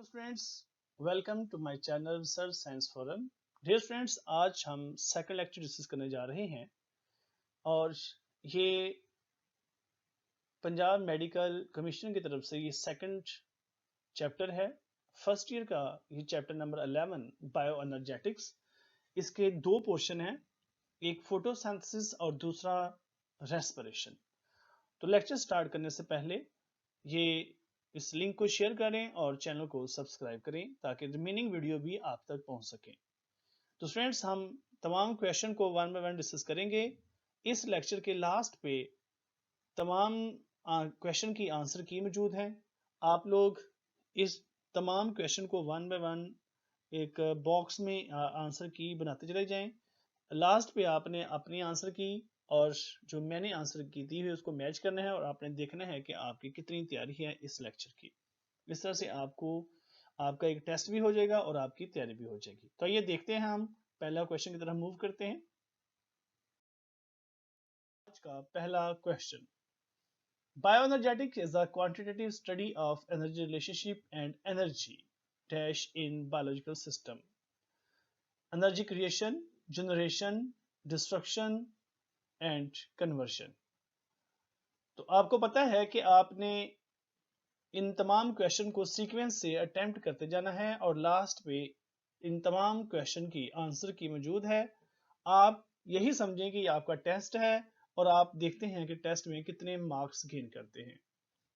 Friends, welcome to my channel research science forum. Dear friends, आज हम second lecture discuss करने जा रहे हैं और ये पंजाब मेडिकल कमीशन की तरफ से ये सेकंड चैप्टर है। फर्स्ट ईयर का ये चैप्टर नंबर 11 बायो एनर्जेटिक्स। इसके दो पोर्शन हैं, एक फोटोसिंथेसिस और दूसरा रेस्पिरेशन। तो लेक्चर स्टार्ट करने से पहले ये इस लिंक को शेयर करें और चैनल को सब्सक्राइब करें ताकि रिमेनिंग वीडियो भी आप तक पहुंच सके। तो फ्रेंड्स, हम तमाम क्वेश्चन को वन बाय वन डिस्कस करेंगे। इस लेक्चर के लास्ट पे तमाम क्वेश्चन की आंसर की मौजूद हैं। आप लोग इस तमाम क्वेश्चन को वन बाय वन एक बॉक्स में आंसर की बनाते चले जाएं। लास्ट पे आपने अपनी आंसर की और जो मैंने आंसर की दी हुई उसको मैच करना है और आपने देखना है कि आपकी कितनी तैयारी है इस लेक्चर की। इस तरह से आपका एक टेस्ट भी हो जाएगा और आपकी तैयारी भी हो जाएगी। तो ये देखते हैं, हम पहला क्वेश्चन की तरफ मूव करते हैं। आज का पहला question, bioenergetics is a quantitative study of energy relationship and energy dash in biological system. Energy creation, generation, destruction and conversion. तो आपको पता है कि आपने इन तमाम क्वेश्चन को सीक्वेंस से अटेम्प्ट करते जाना है और लास्ट पे इन तमाम क्वेश्चन की आंसर की मौजूद है। आप यही समझें कि आपका टेस्ट है और आप देखते हैं कि टेस्ट में कितने मार्क्स गेन करते हैं।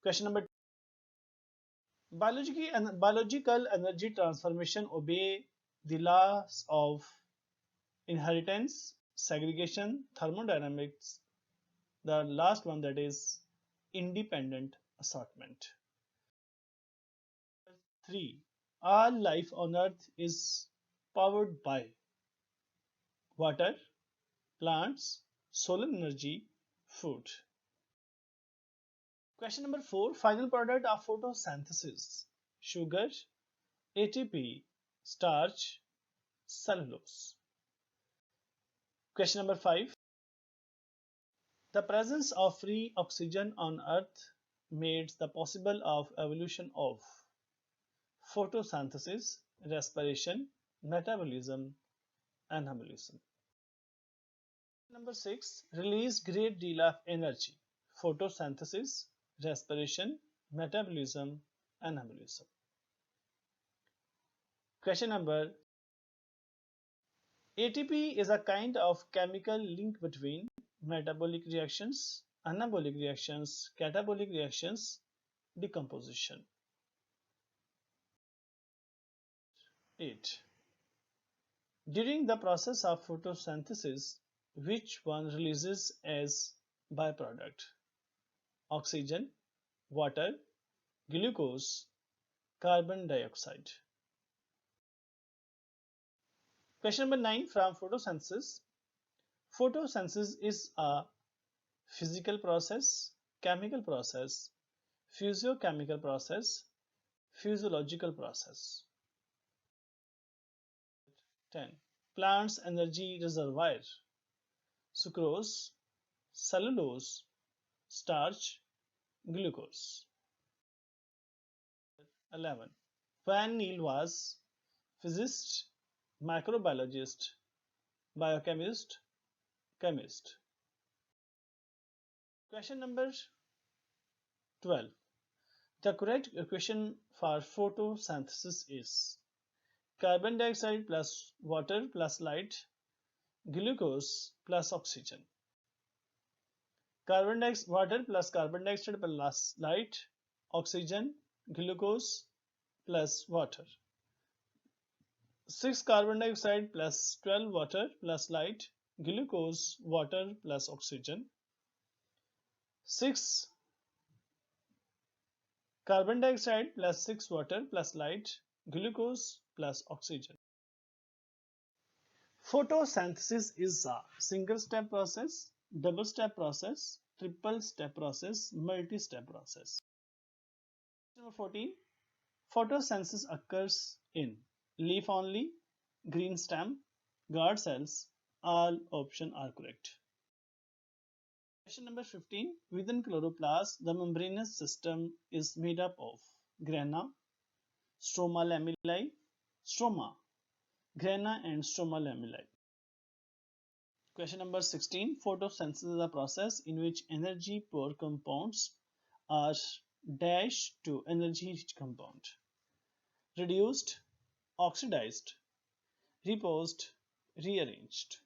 Question number, biological energy transformation obey the loss of inheritance, segregation, thermodynamics, the last one that is independent assortment. 3. All life on earth is powered by water, plants, solar energy, food. Question number 4. Final product of photosynthesis: sugar, ATP, starch, cellulose. Question number 5. The presence of free oxygen on Earth made the possible of evolution of photosynthesis, respiration, metabolism, anabolism. Number 6. Release great deal of energy: photosynthesis, respiration, metabolism, anabolism. Question number, ATP is a kind of chemical link between metabolic reactions, anabolic reactions, catabolic reactions, decomposition. 8. During the process of photosynthesis, which one releases as byproduct? Oxygen, water, glucose, carbon dioxide. Question number 9 from photosynthesis. Photosynthesis is a physical process, chemical process, physiochemical process, physiological process. 10. Plants' energy reservoir: sucrose, cellulose, starch, glucose. 11. Van Niel was physicist, microbiologist, biochemist, chemist. Question number 12. The correct equation for photosynthesis is carbon dioxide plus water plus light, glucose plus oxygen. Water plus carbon dioxide plus light, oxygen, glucose plus water. 6 carbon dioxide plus 12 water plus light, glucose, water plus oxygen. 6 carbon dioxide plus 6 water plus light, glucose plus oxygen. Photosynthesis is a single step process, double step process, triple step process, multi-step process. Number 14. Photosynthesis occurs in leaf only, green stem, guard cells. All options are correct. Question number 15. Within chloroplast, the membranous system is made up of grana, stroma lamella, stroma, grana and stroma lamella. Question number 16. Photosynthesis is a process in which energy poor compounds are dashed to energy rich compound, reduced, oxidized, reposed, rearranged.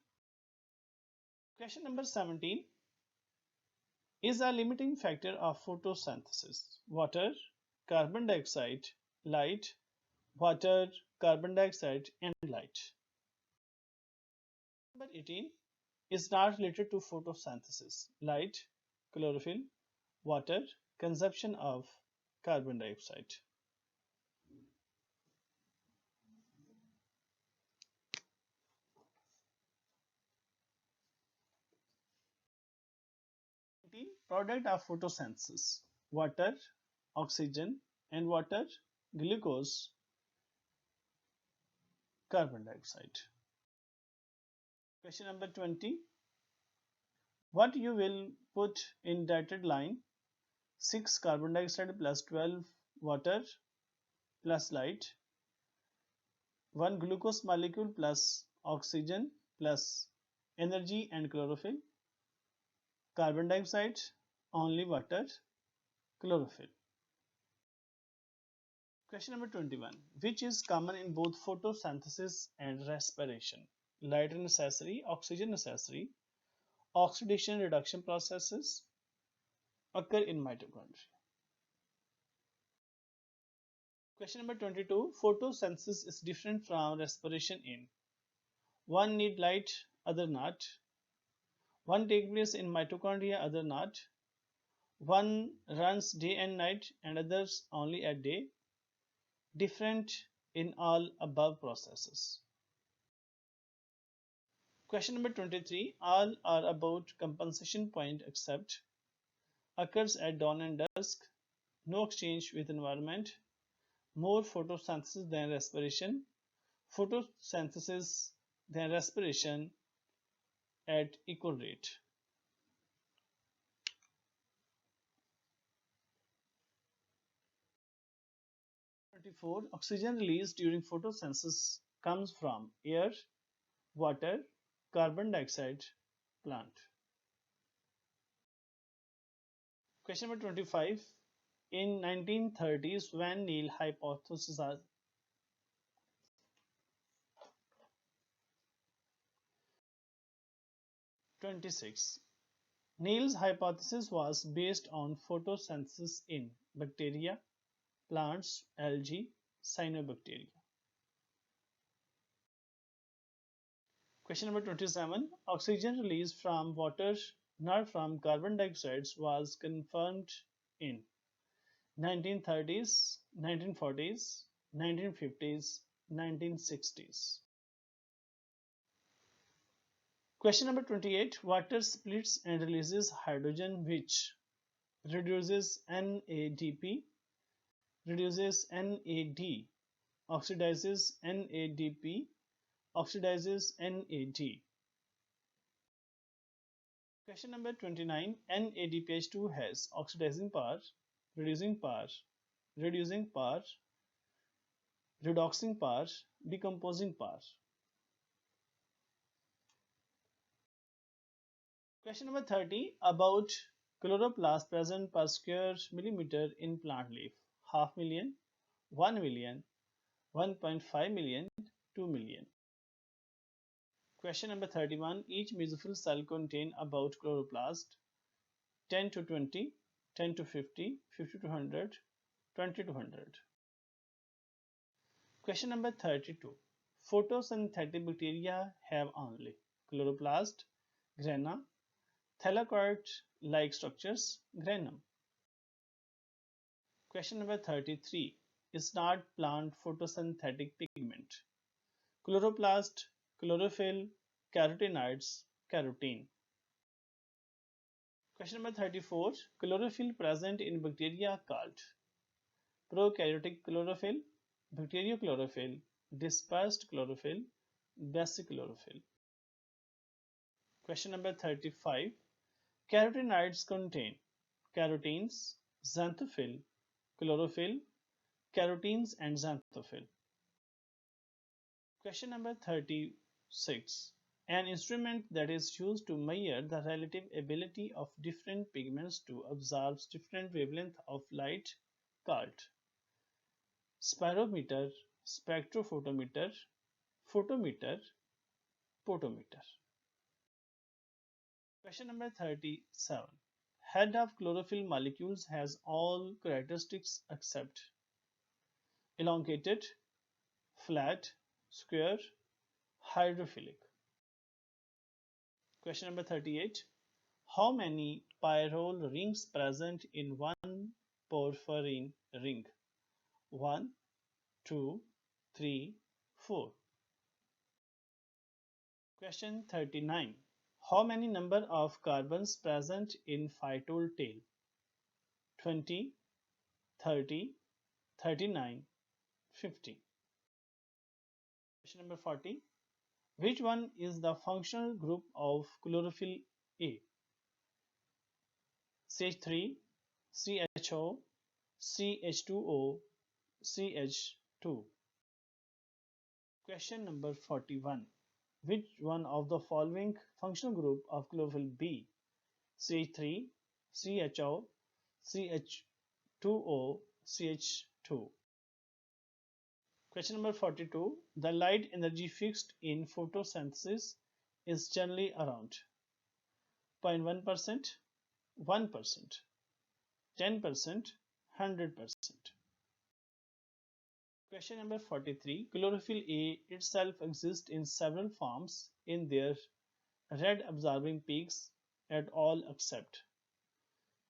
Question number 17 is a limiting factor of photosynthesis. Water, carbon dioxide, light, water, carbon dioxide and light. Number 18 is not related to photosynthesis. Light, chlorophyll, water, consumption of carbon dioxide. Product of photosynthesis: water, oxygen and water, glucose, carbon dioxide. Question number 20. What you will put in dotted line? 6 carbon dioxide plus 12 water plus light, 1 glucose molecule plus oxygen plus energy and chlorophyll, carbon dioxide, only water, chlorophyll. Question number 21. Which is common in both photosynthesis and respiration? Light necessary, oxygen necessary, oxidation reduction processes occur in mitochondria. Question number 22. Photosynthesis is different from respiration in: one need light, other not. One take place in mitochondria, other not. One runs day and night and others only at day. Different in all above processes. Question number 23. All are about compensation point except: occurs at dawn and dusk, no exchange with environment, more photosynthesis than respiration, photosynthesis than respiration at equal rate. Oxygen released during photosynthesis comes from air, water, carbon dioxide, plant. Question number 25. In 1930s, Van Neel hypothesis 26. Neel's hypothesis was based on photosynthesis in bacteria, plants, algae, cyanobacteria. Question number 27. Oxygen released from water, not from carbon dioxide, was confirmed in 1930s, 1940s, 1950s, 1960s. Question number 28. Water splits and releases hydrogen which reduces NADP, reduces NAD, oxidizes NADP, oxidizes NAD. Question number 29. NADPH2 has oxidizing power, reducing power, reducing power, redoxing power, decomposing power. Question number 30. About chloroplast present per square millimeter in plant leaf: 500,000, 1 million, 1.5 million, 2 million. Question number 31. Each mesophyll cell contains about chloroplast: 10 to 20, 10 to 50, 50 to 100, 20 to 100. Question number 32. Photosynthetic bacteria have only chloroplast, grana, thylakoid-like structures, granum. Question number 33. Is not plant photosynthetic pigment: chloroplast, chlorophyll, carotenoids, carotene. Question number 34. Chlorophyll present in bacteria called prokaryotic chlorophyll, bacteriochlorophyll, dispersed chlorophyll, basic chlorophyll. Question number 35. Carotenoids contain carotenes, xanthophyll, chlorophyll, carotenes, and xanthophyll. Question number 36. An instrument that is used to measure the relative ability of different pigments to absorb different wavelengths of light called spirometer, spectrophotometer, photometer, potometer. Question number 37. Head of chlorophyll molecules has all characteristics except elongated, flat, square, hydrophilic. Question number 38. How many pyrrole rings present in one porphyrin ring? 1, 2, 3, 4. Question 39. How many number of carbons present in phytol tail? 20, 30, 39, 50. Question number 40. Which one is the functional group of chlorophyll A? CH3, CHO, CH2O, CH2. Question number 41. Which one of the following functional group of chlorophyll B? CH3, CHO, CH2O, CH2. Question number 42. The light energy fixed in photosynthesis is generally around 0.1%, 1%, 10%, 100%. Question number 43. Chlorophyll A itself exists in several forms in their red absorbing peaks at all except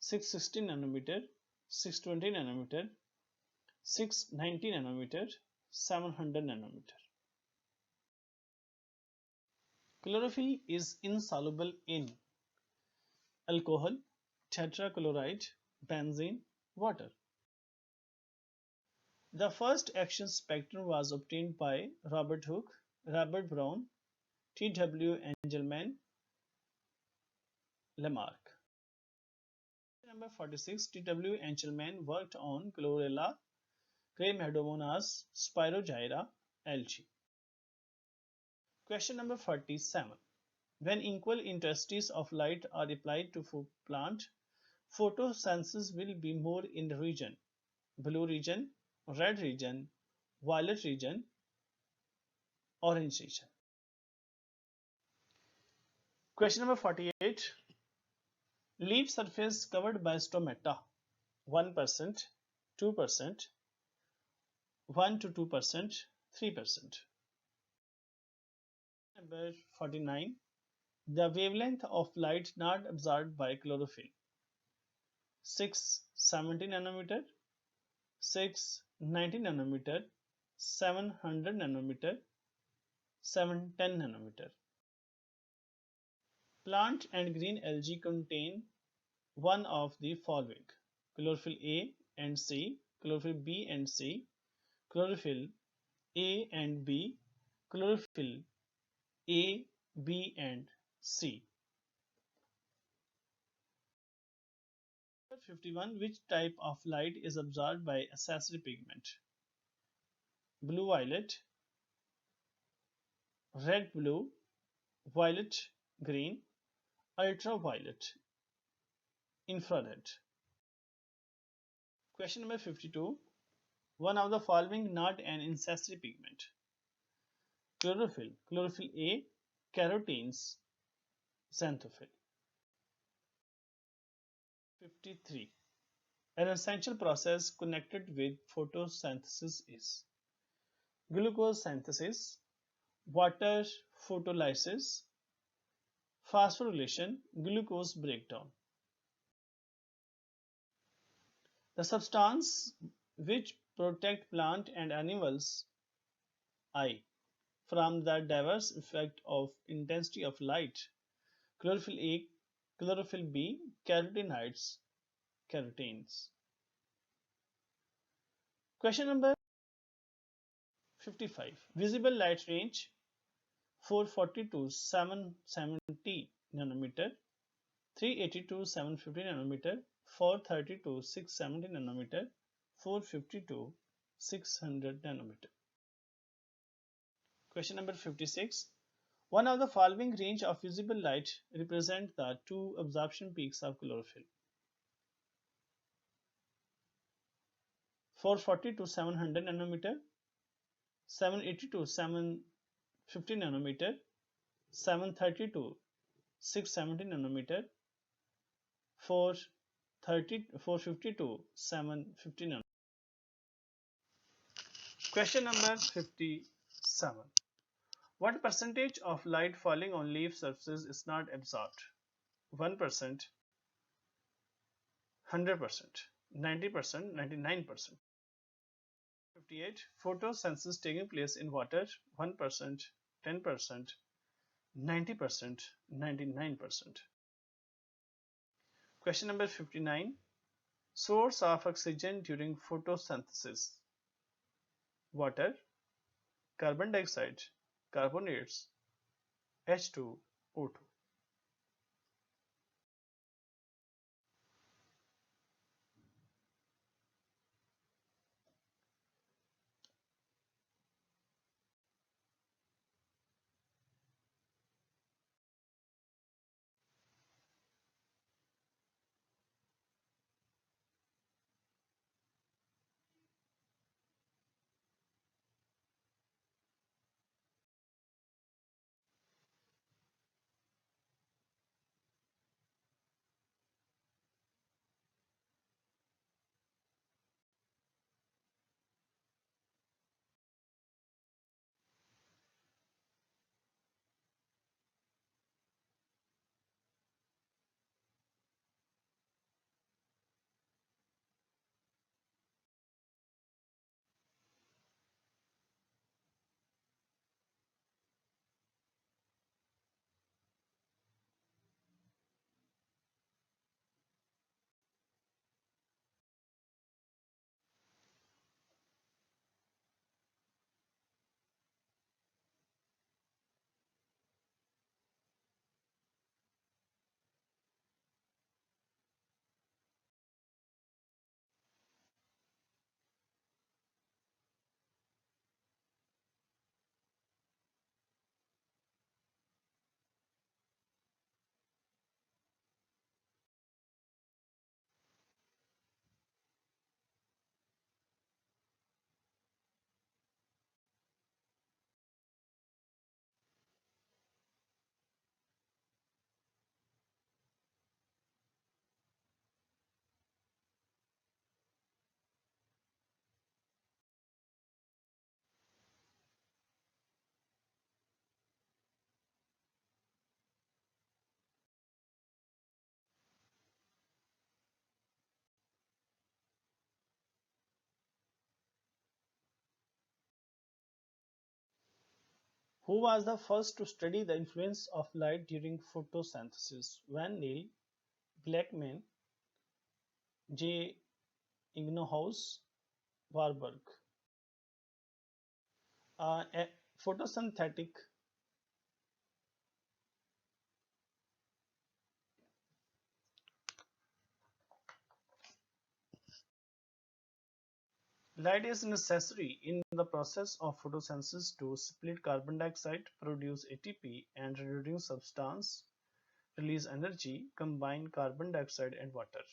660 nanometer, 620 nanometer, 690 nanometer, 700 nanometer. Chlorophyll is insoluble in alcohol, tetrachloride, benzene, water. The first action spectrum was obtained by Robert Hooke, Robert Brown, T.W. Engelmann, Lamarck. Number 46. T.W. Engelmann worked on Chlorella, Cremadomonas, Spirogyra, algae. Question number 47. When equal intensities of light are applied to plant, photosynthesis will be more in the region blue region, red region, violet region, orange region. Question number 48. Leaf surface covered by stomata 1%, 2%, 1 to 2%, 3%. Number 49. The wavelength of light not absorbed by chlorophyll 670 nanometer, 690 nanometer, 700 nanometer, 710 nanometer. Plant and green algae contain one of the following: chlorophyll A and C, chlorophyll B and C, chlorophyll A and B, chlorophyll A, B and C. 51. Which type of light is absorbed by accessory pigment? Blue violet, red blue, violet green, ultraviolet, infrared. Question number 52. One of the following not an accessory pigment: chlorophyll, chlorophyll A, carotenes, xanthophyll. 53. An essential process connected with photosynthesis is glucose synthesis, water photolysis, phosphorylation, glucose breakdown. The substance which protect plant and animals I from the diverse effect of intensity of light: chlorophyll A, chlorophyll B, carotenoids, carotenes. Question number 55. Visible light range 440 to 770 nanometer, 380 to 750 nanometer, 430 to 670 nanometer, 450 to 600 nanometer. Question number 56. One of the following range of visible light represent the two absorption peaks of chlorophyll. 440 to 700 nanometer, 780 to 750 nanometer, 730 to 670 nanometer, 450 to 750 nanometer. Question number 57. What percentage of light falling on leaf surfaces is not absorbed? 1%, 100%, 90%, 99%. 58. Photosynthesis taking place in water, 1%, 10%, 90%, 99%. Question number 59. Source of oxygen during photosynthesis: water, carbon dioxide, carbonates, H2, O2. Who was the first to study the influence of light during photosynthesis? Van Neel, Blackman, J. Ingenhousz, Warburg. Photosynthetic light is necessary in the process of photosynthesis to split carbon dioxide, produce ATP, and reducing substance, release energy, combine carbon dioxide and water.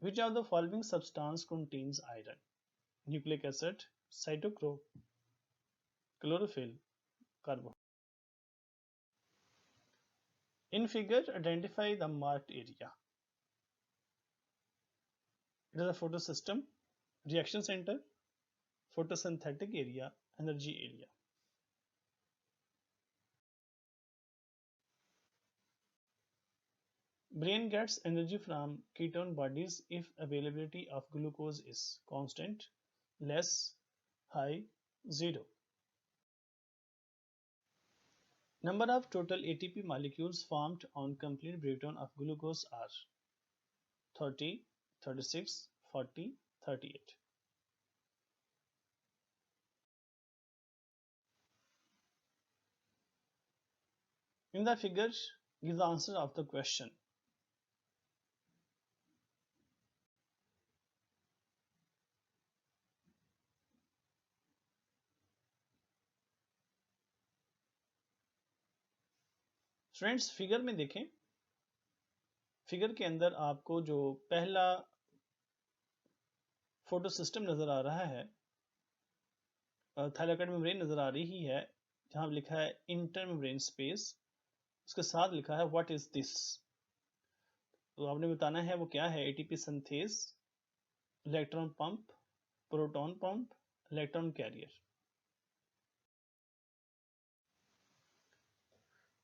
Which of the following substance contains iron? Nucleic acid, cytochrome, chlorophyll, carbohydrate. In figure, identify the marked area. It is a photosystem, reaction center, photosynthetic area, energy area. Brain gets energy from ketone bodies if availability of glucose is constant, less, high, zero. Number of total ATP molecules formed on complete breakdown of glucose are 30, 36, 40, 38. In the figure, give the answer of the question. Friends, figure में देखें, figure के अंदर आपको जो पहला photo system नजर आ रहा है, थाइलाकॉइड मेम्ब्रेन नजर आ रही है, जहां लिखा है इंटर मेम्ब्रेन स्पेस, उसके साथ लिखा है व्हाट इज दिस। तो आपने बताना है वो क्या है। ATP synthase, electron pump, proton pump, electron carrier.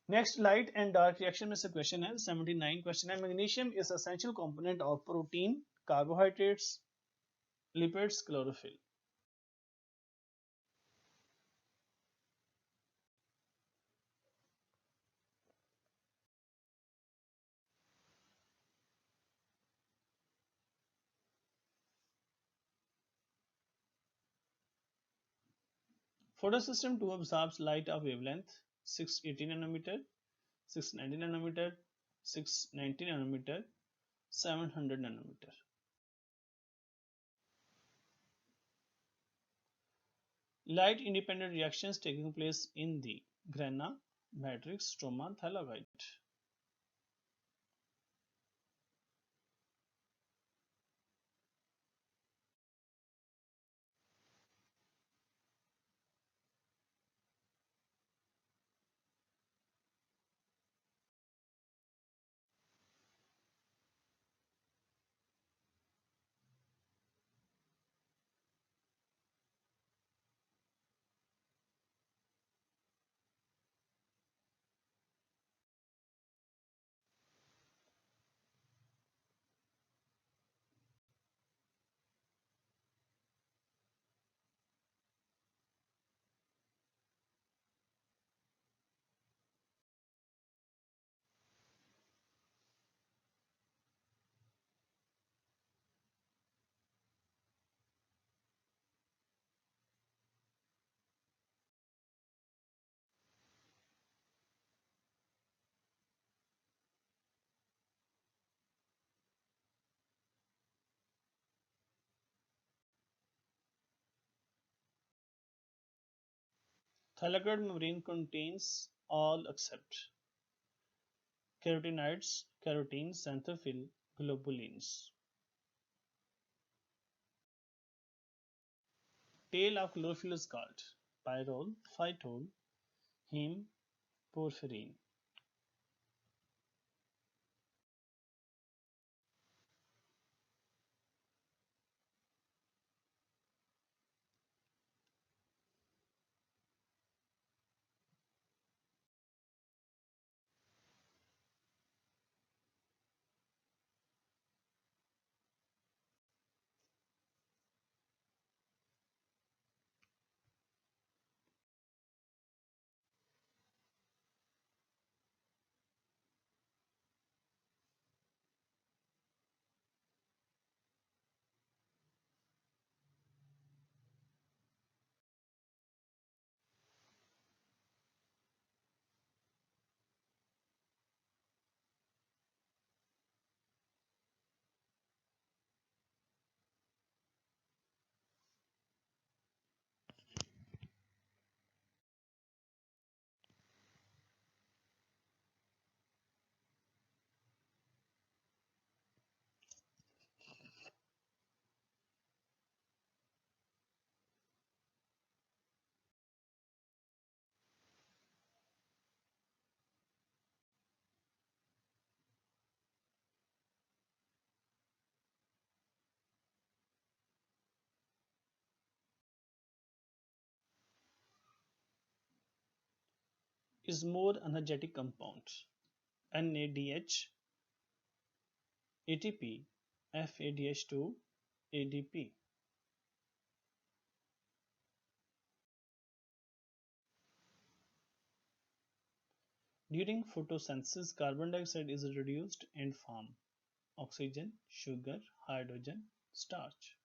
Next, light and dark reaction में से क्वेश्चन है 79 क्वेश्चन है। Magnesium is essential component of protein, carbohydrates, lipids, chlorophyll. Photosystem 2 absorbs light of wavelength 680 nanometer, 690 nanometer, 690 nanometer, 700 nanometer. Light independent reactions taking place in the grana, matrix, stroma, thylakoid. Thylakoid membrane contains all except carotenoids, carotene, xanthophyll, globulins. Tail of chlorophyll is called pyrrole, phytole, heme, porphyrin. Is more energetic compound NADH, ATP, FADH2, ADP. During photosynthesis, carbon dioxide is reduced and form oxygen, sugar, hydrogen, starch.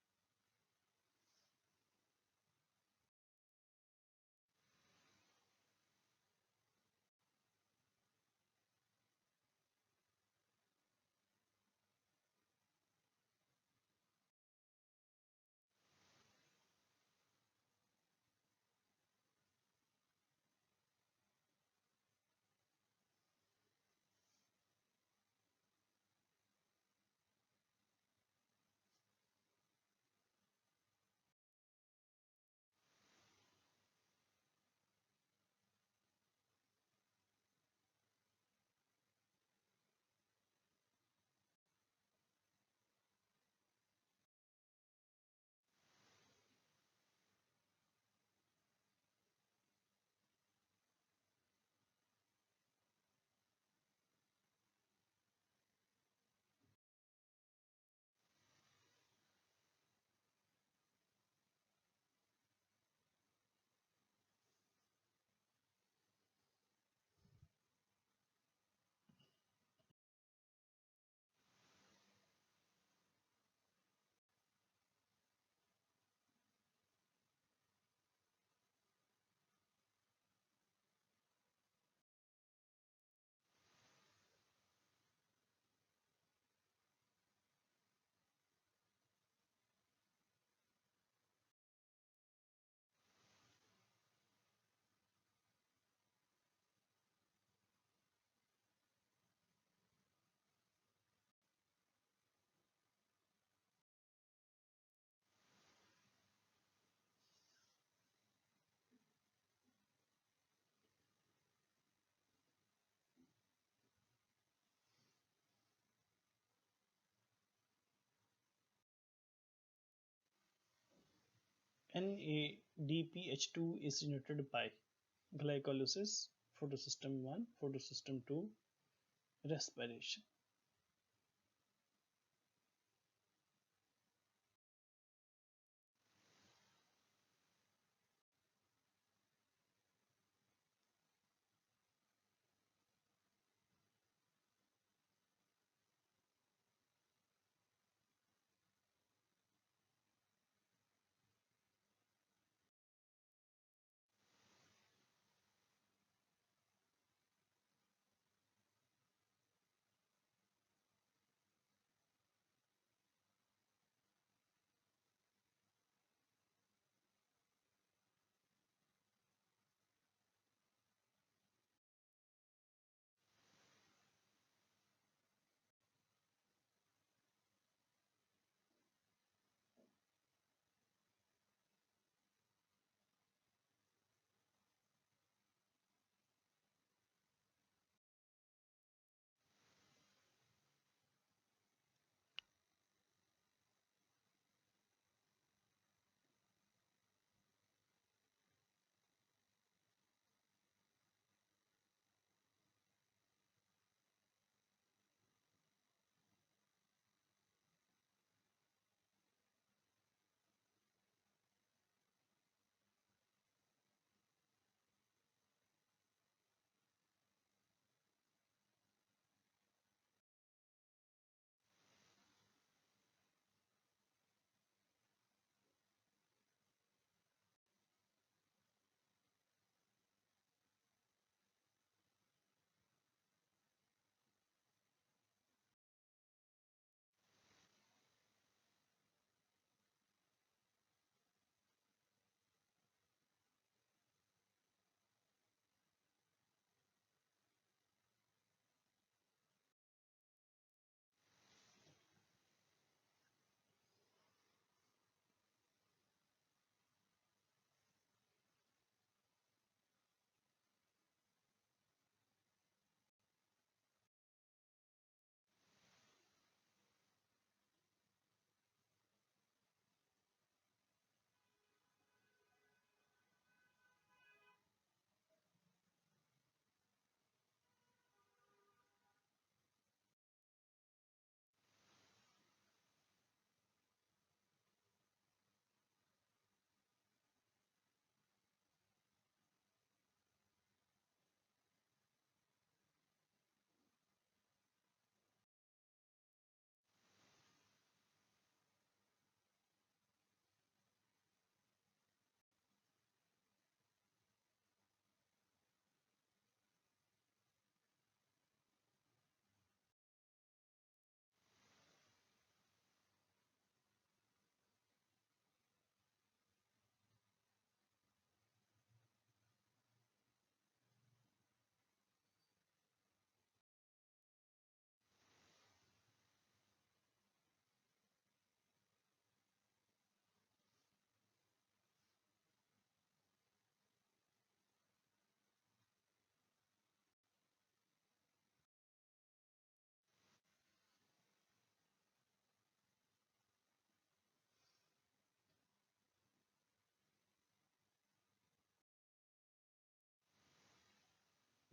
NADPH2 is generated by glycolysis, photosystem 1, photosystem 2, respiration.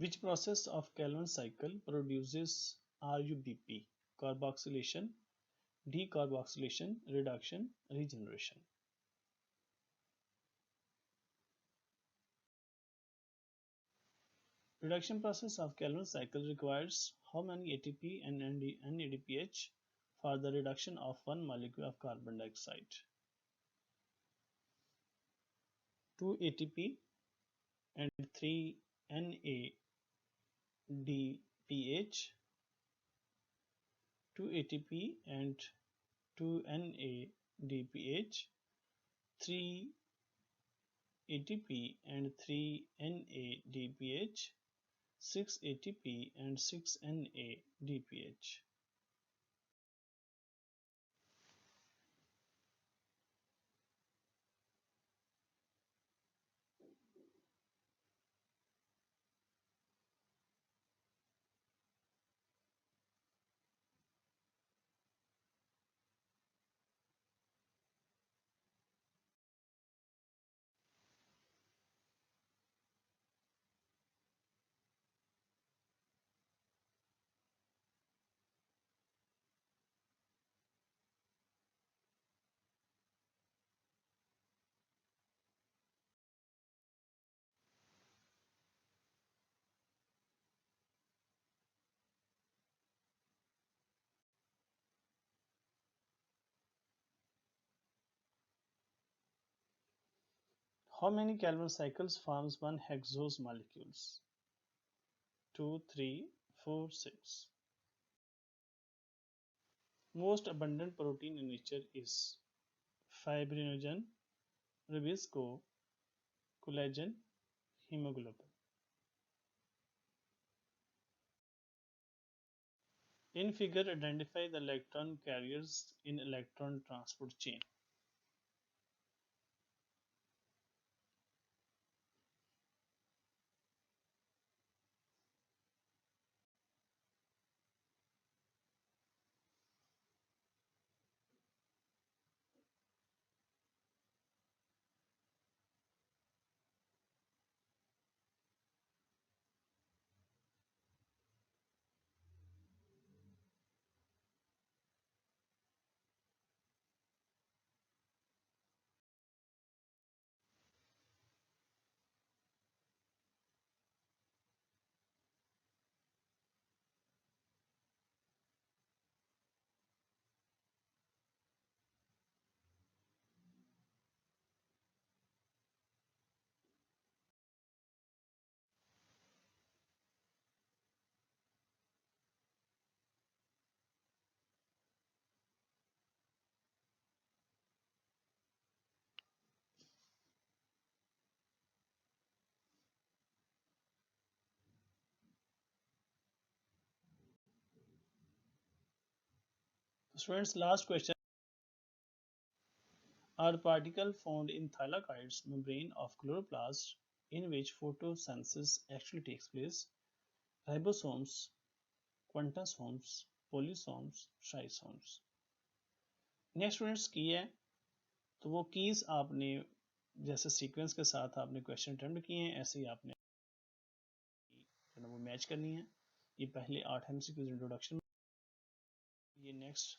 Which process of Calvin cycle produces RUBP? Carboxylation, decarboxylation, reduction, regeneration. Reduction process of Calvin cycle requires how many ATP and NADPH for the reduction of one molecule of carbon dioxide? 2 ATP and 3 NADPH, 2 ATP and 2 NADPH, 3 ATP and 3 NADPH, 6 ATP and 6 NADPH. How many Calvin cycles forms one hexose molecules? 2, 3, 4, 6. Most abundant protein in nature is fibrinogen, ribosco, collagen, hemoglobin. In figure, identify the electron carriers in electron transport chain. Students, last question. Are the particle found in thylakoids membrane of chloroplast in which photosynthesis actually takes place? Ribosomes, quantasomes, polysomes, trisomes. Next students की है तो वो keys आपने जैसे sequence के साथ आपने question attempt किए हैं ऐसे ही आपने वो मैच करनी है। ये पहले 8 एमसीक्यूज इंट्रोडक्शन, ये नेक्स्ट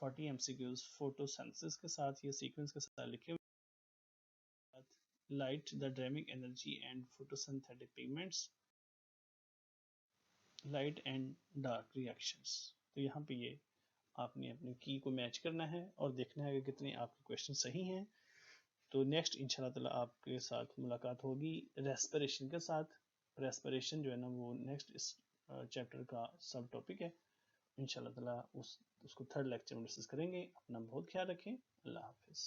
40 एमसीक्यूज फोटोसिंथेसिस के साथ ये सीक्वेंस के साथ लिखे हुए, light the driving energy and photosynthetic pigments, light and dark reactions. तो यहाँ पे ये आपने अपनी की को मैच करना है और देखना है कि कितने आपके क्वेश्चन सही हैं। तो नेक्स्ट इंशाल्लाह ताला आपके साथ मुलाकात होगी रेस्पिरेशन के साथ। रेस्पिरेशन जो है ना वो नेक्स्ट इस चैप्टर का सब टॉपिक है। इंशाल्लाह ताला उसको थर्ड लेक्चर में डिस्कस करेंगे। अपना बहुत ख्याल रखें। अल्लाह हाफिज़।